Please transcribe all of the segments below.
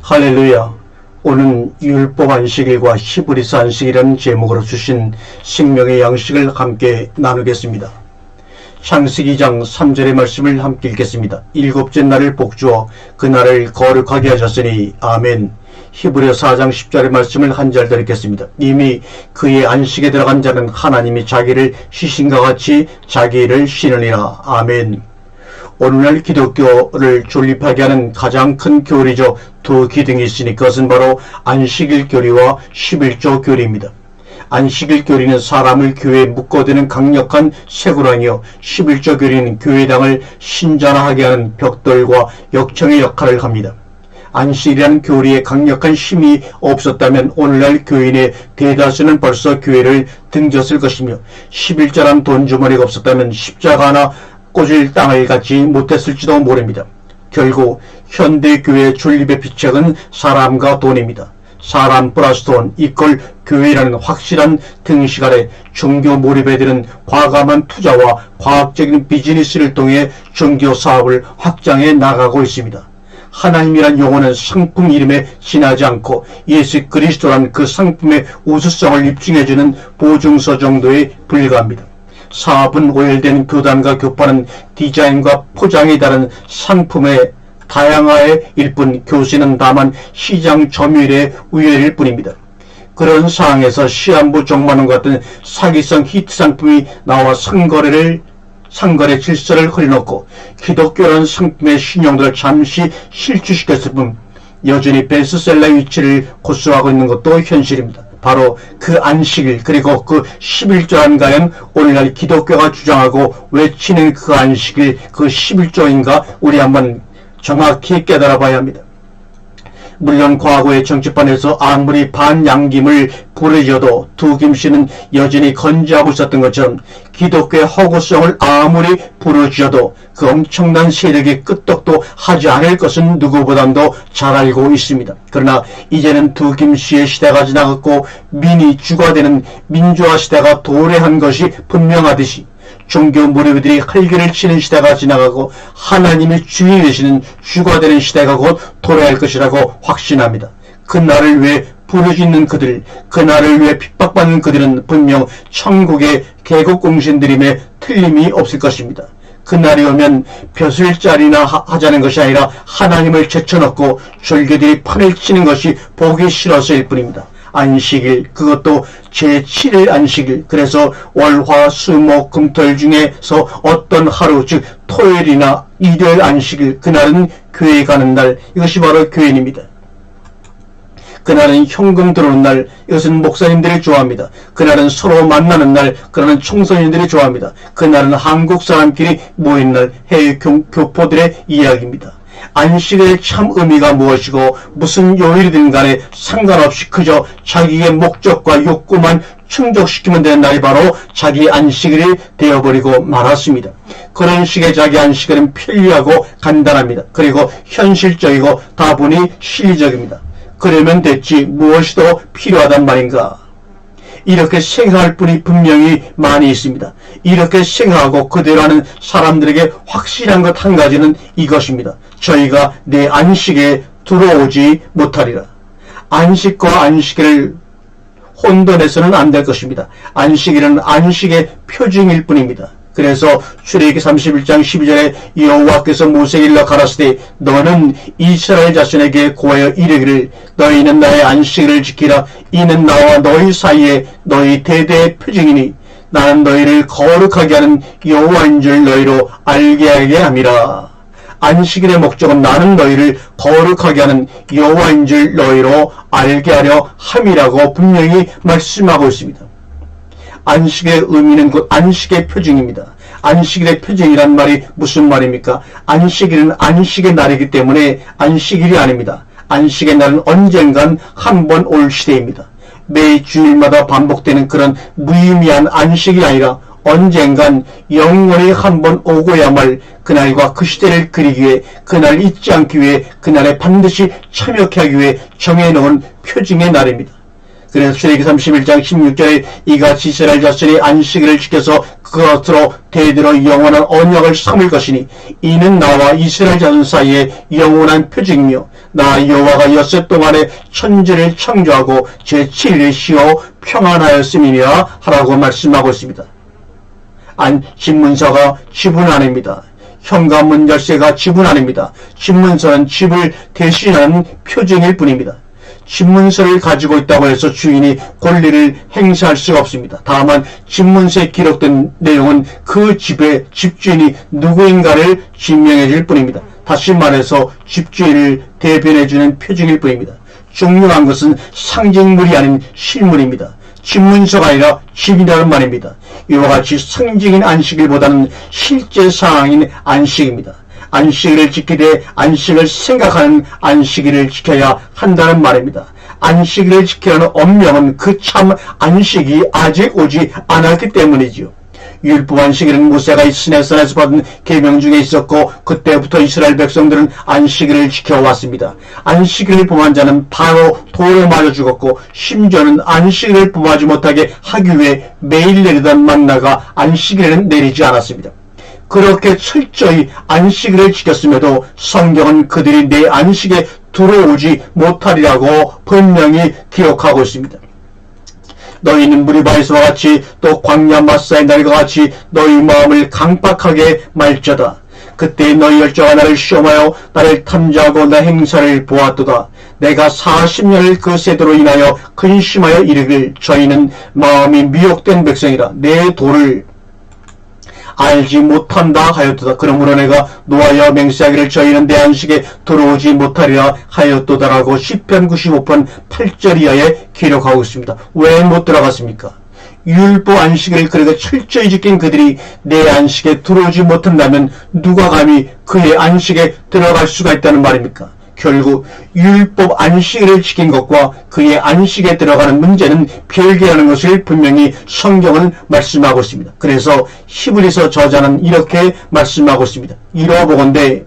할렐루야. 오늘 율법 안식일과 히브리서 안식이라는 제목으로 주신 생명의 양식을 함께 나누겠습니다. 창세기 2장 3절의 말씀을 함께 읽겠습니다. 일곱째 날을 복주어 그 날을 거룩하게 하셨으니 아멘. 히브리서 4장 10절의 말씀을 한 절 더 읽겠습니다. 이미 그의 안식에 들어간 자는 하나님이 자기를 쉬신과 같이 자기 일을 쉬느니라. 아멘. 오늘날 기독교를 존립하게 하는 가장 큰 교리죠. 두 기둥이 있으니 그것은 바로 안식일 교리와 11조 교리입니다. 안식일 교리는 사람을 교회에 묶어두는 강력한 세구랑이요, 11조 교리는 교회당을 신전화하게 하는 벽돌과 역청의 역할을 합니다. 안식이라는 교리에 강력한 힘이 없었다면 오늘날 교인의 대다수는 벌써 교회를 등졌을 것이며, 11조란 돈주머니가 없었다면 십자가 하나 꽂을 땅을 갖지 못했을지도 모릅니다. 결국 현대교회의 존립의 비책은 사람과 돈입니다. 사람 플러스 돈 이퀄 교회라는 확실한 등식 아래 종교 몰입애들은 과감한 투자와 과학적인 비즈니스를 통해 종교 사업을 확장해 나가고 있습니다. 하나님이란 용어는 상품 이름에 지나지 않고 예수 그리스도란 그 상품의 우수성을 입증해주는 보증서 정도에 불과합니다. 사업은 오열된 교단과 교파는 디자인과 포장에 따른 상품의 다양화의 일뿐, 교신은 다만 시장 점유율의 우열일 뿐입니다. 그런 상황에서 시한부 종만원 같은 사기성 히트 상품이 나와 상거래 질서를 흘려놓고 기독교라는 상품의 신용도를 잠시 실추시켰을 뿐 여전히 베스트셀러의 위치를 고수하고 있는 것도 현실입니다. 바로 그 안식일, 그리고 그 11조란 가연 오늘날 기독교가 주장하고 외치는 그 안식일, 그 11조인가 우리 한번 정확히 깨달아 봐야 합니다. 물론 과거의 정치판에서 아무리 반양김을 부르짖어도 두 김씨는 여전히 건재하고 있었던 것처럼 기독교의 허구성을 아무리 부르짖어도 그 엄청난 세력이 끄떡도 하지 않을 것은 누구보다도 잘 알고 있습니다. 그러나 이제는 두 김씨의 시대가 지나갔고 민의주가 되는 민주화 시대가 도래한 것이 분명하듯이 종교 무리들이 활개를 치는 시대가 지나가고 하나님이 주인 되시는 주가 되는 시대가 곧 도래할 것이라고 확신합니다. 그 날을 위해 부르짖는 그들, 그 날을 위해 핍박받는 그들은 분명 천국의 개국공신들임에 틀림이 없을 것입니다. 그 날이 오면 벼슬자리나 하자는 것이 아니라 하나님을 제쳐놓고 졸개들이 판을 치는 것이 보기 싫어서일 뿐입니다. 안식일, 그것도 제7일 안식일, 그래서 월, 화, 수, 목, 금, 토일 중에서 어떤 하루, 즉 토요일이나 일요일 안식일, 그날은 교회에 가는 날, 이것이 바로 교인입니다. 그날은 현금 들어오는 날, 이것은 목사님들이 좋아합니다. 그날은 서로 만나는 날, 그날은 청소년들이 좋아합니다. 그날은 한국 사람끼리 모이는 날, 해외 교포들의 이야기입니다. 안식의 참 의미가 무엇이고 무슨 요일이든 간에 상관없이 그저 자기의 목적과 욕구만 충족시키면 되는 날이 바로 자기 안식일이 되어버리고 말았습니다. 그런 식의 자기 안식일은 편리하고 간단합니다. 그리고 현실적이고 다분히 실리적입니다. 그러면 됐지 무엇이 더 필요하단 말인가? 이렇게 생각할 분이 분명히 많이 있습니다. 이렇게 생각하고 그대로 하는 사람들에게 확실한 것 한 가지는 이것입니다. 저희가 내 안식에 들어오지 못하리라. 안식과 안식일을 혼돈해서는 안 될 것입니다. 안식일은 안식의 표징일 뿐입니다. 그래서 출애굽기 31장 12절에 여호와께서 모세에게 일러 가라사대 너는 이스라엘 자손에게 고하여 이르기를 너희는 나의 안식일을 지키라. 이는 나와 너희 사이에 너희 대대의 표징이니 나는 너희를 거룩하게 하는 여호와인 줄 너희로 알게 하게 함이라. 안식일의 목적은 나는 너희를 거룩하게 하는 여호와인 줄 너희로 알게 하려 함이라고 분명히 말씀하고 있습니다. 안식의 의미는 곧 안식의 표징입니다. 안식일의 표징이란 말이 무슨 말입니까? 안식일은 안식의 날이기 때문에 안식일이 아닙니다. 안식의 날은 언젠간 한 번 올 시대입니다. 매 주일마다 반복되는 그런 무의미한 안식이 아니라 언젠간 영원히 한 번 오고야 말 그날과 그 시대를 그리기 위해, 그날 잊지 않기 위해, 그날에 반드시 참여하기 위해 정해놓은 표징의 날입니다. 그래서 출애굽기 31장 16절에 이같이 이스라엘 자손이 안식일을 지켜서 그것으로 대대로 영원한 언약을 삼을 것이니 이는 나와 이스라엘 자손 사이에 영원한 표징이며 나 여호와가 엿새 동안에 천지를 창조하고 제7일에 쉬어 평안하였음이니라 하라고 말씀하고 있습니다. 집문서가 지분 아닙니다. 현관문 열쇠가 지분 아닙니다. 집문서는 집을 대신하는 표징일 뿐입니다. 집문서를 가지고 있다고 해서 주인이 권리를 행사할 수가 없습니다. 다만 집문서에 기록된 내용은 그 집의 집주인이 누구인가를 증명해 줄 뿐입니다. 다시 말해서 집주인을 대변해주는 표징일 뿐입니다. 중요한 것은 상징물이 아닌 실물입니다. 집문서가 아니라 집이라는 말입니다. 이와 같이 상징인 안식일보다는 실제 상황인 안식입니다. 안식일을 지키되 안식을 생각하는 안식일을 지켜야 한다는 말입니다. 안식일을 지키라는 엄명은 그 참 안식이 아직 오지 않았기 때문이지요. 율법 안식일은 모세가 시내산에서 받은 계명 중에 있었고 그때부터 이스라엘 백성들은 안식일을 지켜왔습니다. 안식일을 범한 자는 바로 돌에 맞아 죽었고 심지어는 안식일을 범하지 못하게 하기 위해 매일 내리던 만나가 안식일에는 내리지 않았습니다. 그렇게 철저히 안식일을 지켰음에도 성경은 그들이 내 안식에 들어오지 못하리라고 분명히 기록하고 있습니다. 너희는 무리바에서와 같이 또 광야 마사의 날과 같이 너희 마음을 강박하게 말쩌다. 그때 너희 열정한 나를 시험하여 나를 탐지하고 나 행사를 보았도다. 내가 40년을 그 세대로 인하여 근심하여 이르길 저희는 마음이 미혹된 백성이라 내 도를 알지 못한다 하였도다. 그러므로 내가 노하여 맹세하기를 저희는 내 안식에 들어오지 못하리라 하였도다라고 시편 95편 8절 이하에 기록하고 있습니다. 왜 못 들어갔습니까? 율법 안식을 그렇게 철저히 지킨 그들이 내 안식에 들어오지 못한다면 누가 감히 그의 안식에 들어갈 수가 있다는 말입니까? 결국 율법 안식일을 지킨 것과 그의 안식에 들어가는 문제는 별개라는 것을 분명히 성경은 말씀하고 있습니다. 그래서 히브리서 저자는 이렇게 말씀하고 있습니다. 이러보건대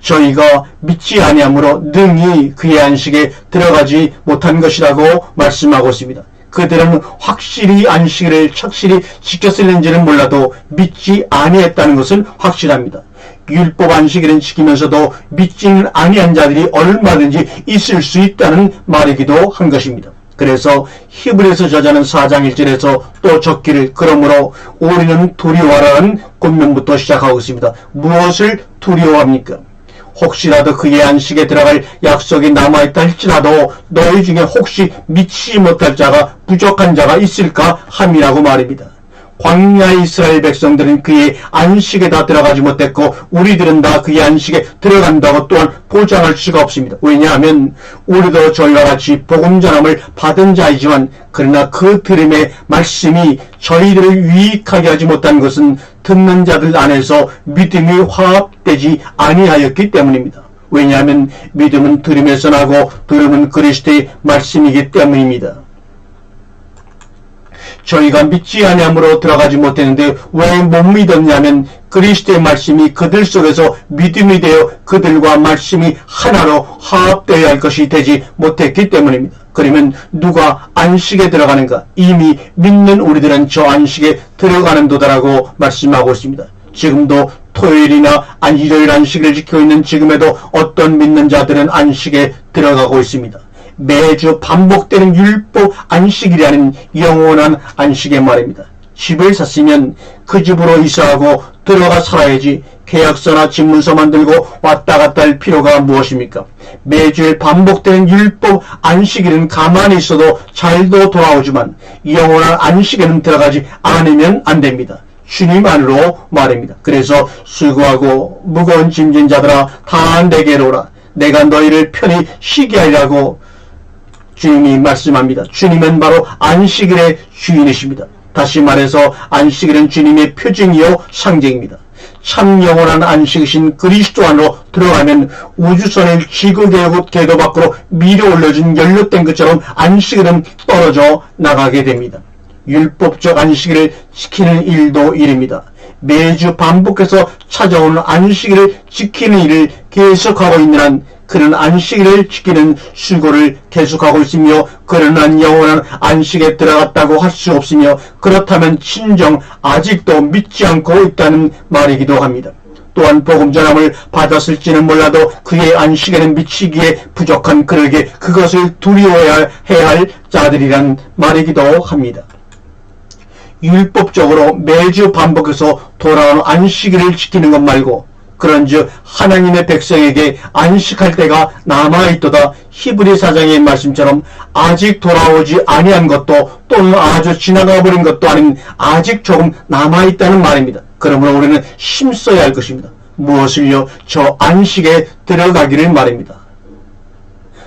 저희가 믿지 아니하므로 능히 그의 안식에 들어가지 못한 것이라고 말씀하고 있습니다. 그들은 확실히 안식일을 착실히 지켰을는지는 몰라도 믿지 아니했다는 것은 확실합니다. 율법 안식일은 지키면서도 믿지는 아니한 자들이 얼마든지 있을 수 있다는 말이기도 한 것입니다. 그래서 히브리서 저자는 4장 1절에서 또 적기를 그러므로 우리는 두려워하라는 권면부터 시작하고 있습니다. 무엇을 두려워합니까? 혹시라도 그의 안식에 들어갈 약속이 남아있다 할지라도 너희 중에 혹시 믿지 못할 자가 부족한 자가 있을까 함이라고 말입니다. 광야 이스라엘 백성들은 그의 안식에 다 들어가지 못했고 우리들은 다 그의 안식에 들어간다고 또한 보장할 수가 없습니다. 왜냐하면 우리도 저희와 같이 복음 전함을 받은 자이지만 그러나 그 들음의 말씀이 저희들을 유익하게 하지 못한 것은 듣는 자들 안에서 믿음이 화합되지 아니하였기 때문입니다. 왜냐하면 믿음은 들음에서 나고 들음은 그리스도의 말씀이기 때문입니다. 저희가 믿지 아니함으로 들어가지 못했는데 왜 못 믿었냐면 그리스도의 말씀이 그들 속에서 믿음이 되어 그들과 말씀이 하나로 화합되어야 할 것이 되지 못했기 때문입니다. 그러면 누가 안식에 들어가는가? 이미 믿는 우리들은 저 안식에 들어가는 도다라고 말씀하고 있습니다. 지금도 토요일이나 일요일 안식을 지키고 있는 지금에도 어떤 믿는 자들은 안식에 들어가고 있습니다. 매주 반복되는 율법 안식이라는 영원한 안식의 말입니다. 집을 샀으면 그 집으로 이사하고 들어가 살아야지 계약서나 집문서 만들고 왔다 갔다 할 필요가 무엇입니까? 매주에 반복되는 율법 안식일은 가만히 있어도 잘도 돌아오지만 영원한 안식에는 들어가지 않으면 안 됩니다. 주님 안으로 말입니다. 그래서 수고하고 무거운 짐진 자들아 다 내게로 오라. 내가 너희를 편히 쉬게 하리라고 주님이 말씀합니다. 주님은 바로 안식일의 주인이십니다. 다시 말해서 안식일은 주님의 표징이요 상징입니다. 참 영원한 안식이신 그리스도 안으로 들어가면 우주선을 지구 궤도 밖으로 밀어 올려준 연료된 것처럼 안식일은 떨어져 나가게 됩니다. 율법적 안식일을 지키는 일도 일입니다. 매주 반복해서 찾아오는 안식일을 지키는 일을 계속하고 있는 한 그는 안식일을 지키는 수고를 계속하고 있으며 그는 영원한 안식에 들어갔다고 할 수 없으며 그렇다면 진정 아직도 믿지 않고 있다는 말이기도 합니다. 또한 복음 전함을 받았을지는 몰라도 그의 안식에는 미치기에 부족한 그에게 그것을 두려워해야 할 자들이란 말이기도 합니다. 율법적으로 매주 반복해서 돌아오는 안식일을 지키는 것 말고 그런즉 하나님의 백성에게 안식할 때가 남아있도다. 히브리 4장의 말씀처럼 아직 돌아오지 아니한 것도 또는 아주 지나가 버린 것도 아닌 아직 조금 남아있다는 말입니다. 그러므로 우리는 힘써야 할 것입니다. 무엇을요? 저 안식에 들어가기를 말입니다.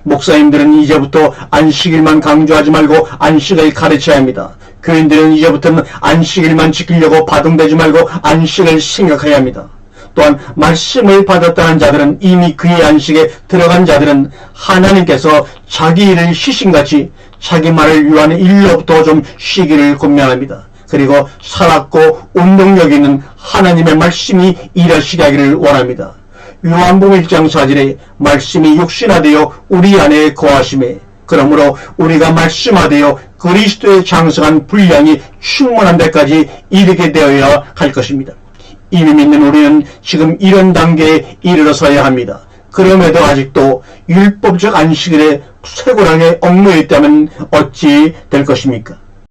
목사님들은 이제부터 안식일만 강조하지 말고 안식을 가르쳐야 합니다. 교인들은 이제부터는 안식일만 지키려고 바둥대지 말고 안식을 생각해야 합니다. 또한 말씀을 받았다는 자들은 이미 그의 안식에 들어간 자들은 하나님께서 자기 일을 쉬신같이 자기 말을 위한 일로부터 좀 쉬기를 권면합니다. 그리고 살았고 운동력 있는 하나님의 말씀이 일하시게 하기를 원합니다. 요한복음 1장 4절에 말씀이 육신화되어 우리 안에 거하심에 그러므로 우리가 말씀화되어 그리스도의 장성한 분량이 충만한 데까지 이르게 되어야 할 것입니다. 이미 믿는 우리는 지금 이런 단계에 이르러서야 합니다. 그럼에도 아직도 율법적 안식일에 쇠고랑에 얽매여 있다면 어찌 될 것입니까?